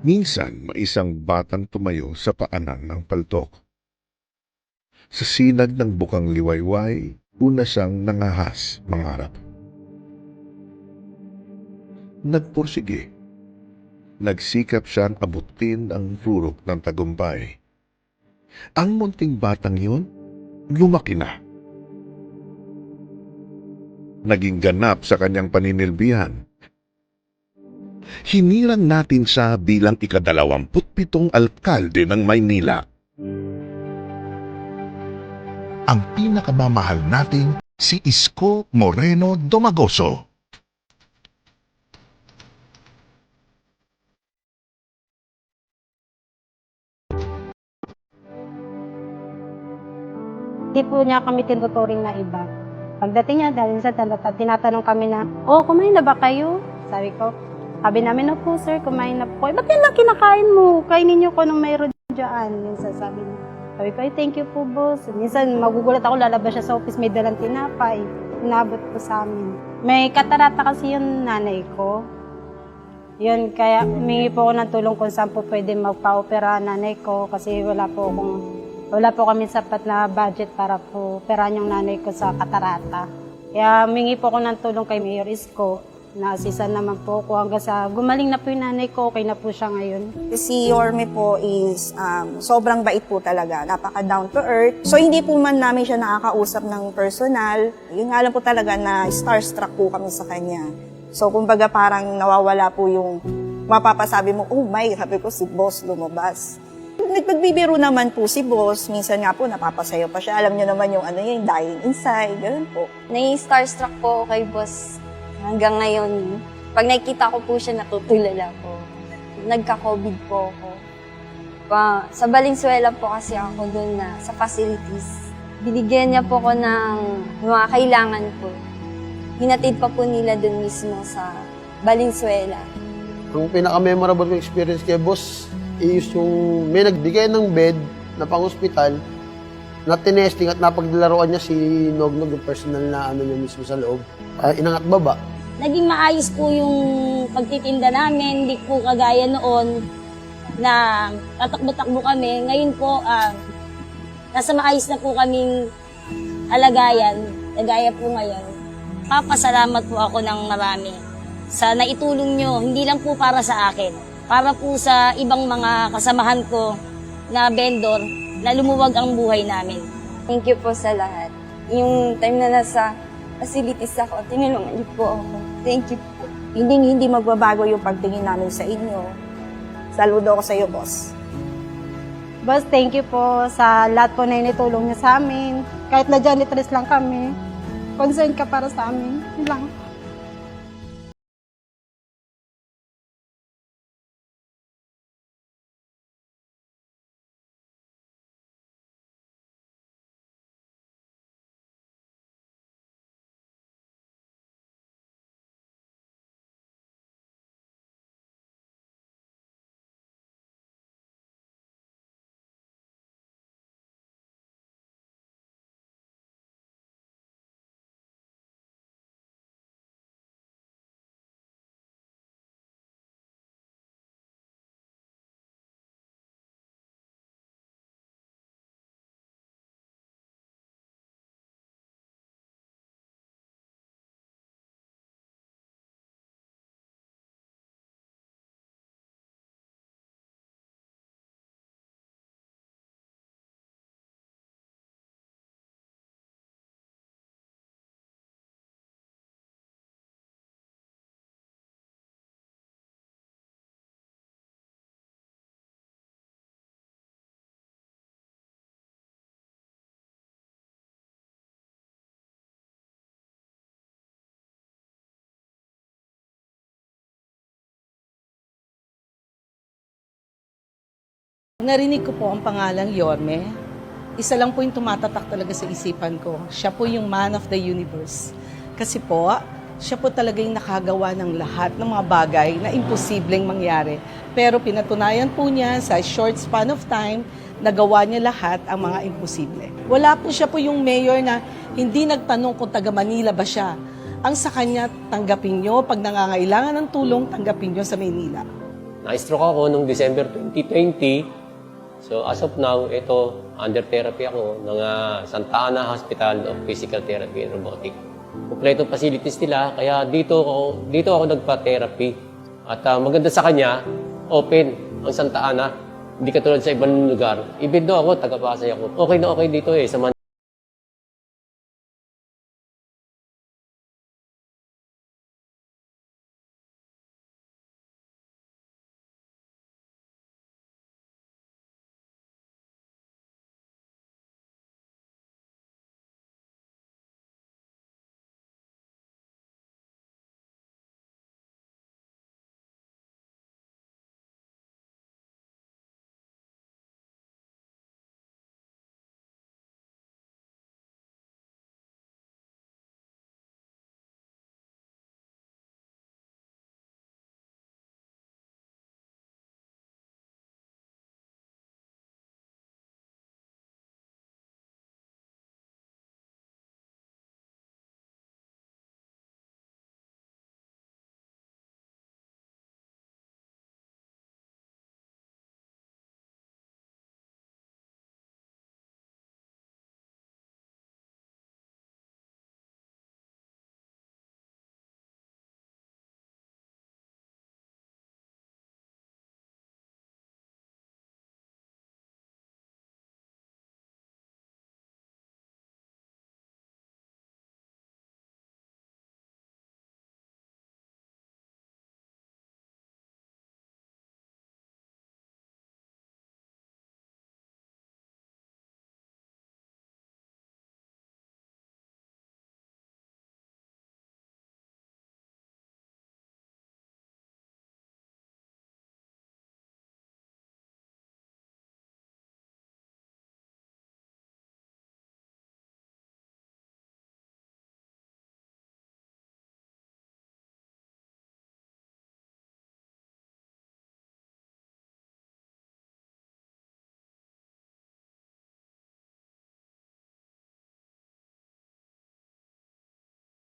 Minsan, may isang batang tumayo sa paanan ng paltok. Sa sinag ng bukang liwayway, una siyang nangahas mangarap. Nagpursige. Nagsikap siyang abutin ang rurok ng tagumpay. Ang munting batang yun, lumaki na. Naging ganap sa kanyang paninilbihan. Hinirang natin siya bilang ika-27 alkalde ng Maynila. Ang pinakamamahal nating si Isko Moreno Domagoso. Hindi po niya kami tinuturing na iba. Pagdating niya, dahil sa tinatanong kami na, kumain na ba kayo? Sabi namin, po sir, kumain na po. Ba't yan lang kinakain mo? Kainin niyo ko nung mayroon dyan. Minsan sabi niya. Sabi ko, thank you po boss. Minsan magugulat ako, lalabas siya sa office, may dalang tinapay. Inabot po sa amin. May katarata kasi yung nanay ko. Yun, kaya humingi po ako ng tulong kung saan po pwede magpa-opera nanay ko kasi wala po kami sapat na budget para po operahan yung nanay ko sa katarata. Kaya humingi po ako ng tulong kay Mayor Isko. Na-assisan naman po ako hanggang sa gumaling na po yung nanay ko, okay na po siya ngayon. Si Yorme po is sobrang bait po talaga, napaka down to earth. So hindi po man namin siya nakakausap ng personal. Yun nga lang po talaga na starstruck po kami sa kanya. So kumbaga parang nawawala po yung mapapasabi mo, oh my, sabi ko si boss lumabas. Nagpagbibiro naman po si boss, minsan nga po napapasayo pa siya. Alam niyo naman yung yung dying inside, ganoon po. Nai-starstruck po ako kay boss hanggang ngayon. Pag nakikita ko po siya, natutulala po. Nagka-COVID po ako. Sa Valenzuela po kasi ako doon na sa facilities. Binigyan niya po ko ng mga kailangan po. Hinatid pa po nila doon mismo sa Valenzuela. Ang pinaka-memorable kong experience kay boss is yung may nagbigay ng bed na pang-hospital na tinesting at napaglaruan niya si Nognog, yung personal na niya mismo sa loob. Inangat baba. Naging maayos po yung pagtitinda namin, hindi po kagaya noon na tatakbo-takbo kami. Ngayon po, nasa maayos na po kaming alagayan, nagaya po ngayon. Papasalamat po ako ng marami sa naitulong nyo, hindi lang po para sa akin, para po sa ibang mga kasamahan ko na vendor na lumuwag ang buhay namin. Thank you po sa lahat. Yung time na nasa facilities ako, tinulungan niyo po ako. Thank you po. Hindi magbabago yung pagtingin namin sa inyo. Saludo ko sa iyo, boss. Boss, thank you po sa lahat po na initulong niyo sa amin. Kahit na janitress lang kami, concern ka para sa amin. Yun lang. Narinig ko po ang pangalang Yorme. Isa lang po yung tumatatak talaga sa isipan ko. Siya po yung man of the universe. Kasi po, siya po talaga yung nakagawa ng lahat ng mga bagay na imposibleng mangyari. Pero pinatunayan po niya sa short span of time, nagawa niya lahat ang mga imposible. Wala po siya po yung mayor na hindi nagtanong kung taga Manila ba siya. Ang sa kanya, tanggapin nyo. Pag nangangailangan ng tulong, tanggapin nyo sa Maynila. Na-stroke ako noong December 2020. So as of now, ito, under therapy ako ng Santa Ana Hospital of Physical Therapy and Robotic. Kompletong facilities nila, kaya dito ako nagpa-therapy. At maganda sa kanya, open ang Santa Ana. Hindi katulad sa ibang lugar. Even though ako, taga-Pasay ako. Okay na okay dito sa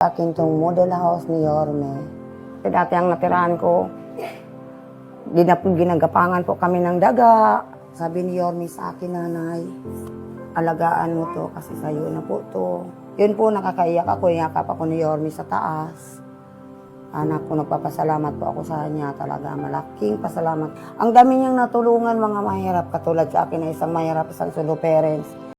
Akin tong model house ni Yorme. Dati ang natirahan ko, ginagapangan po kami ng daga. Sabi ni Yorme sa akin, nanay, alagaan mo to kasi sa'yo na po to. Yun po, nakakaiyak ako, yakap ako ni Yorme sa taas. Anak ko, nagpapasalamat po ako sa kanya talaga. Malaking pasalamat. Ang dami niyang natulungan mga mahirap, katulad sa akin na isang mahirap, isang solo parents.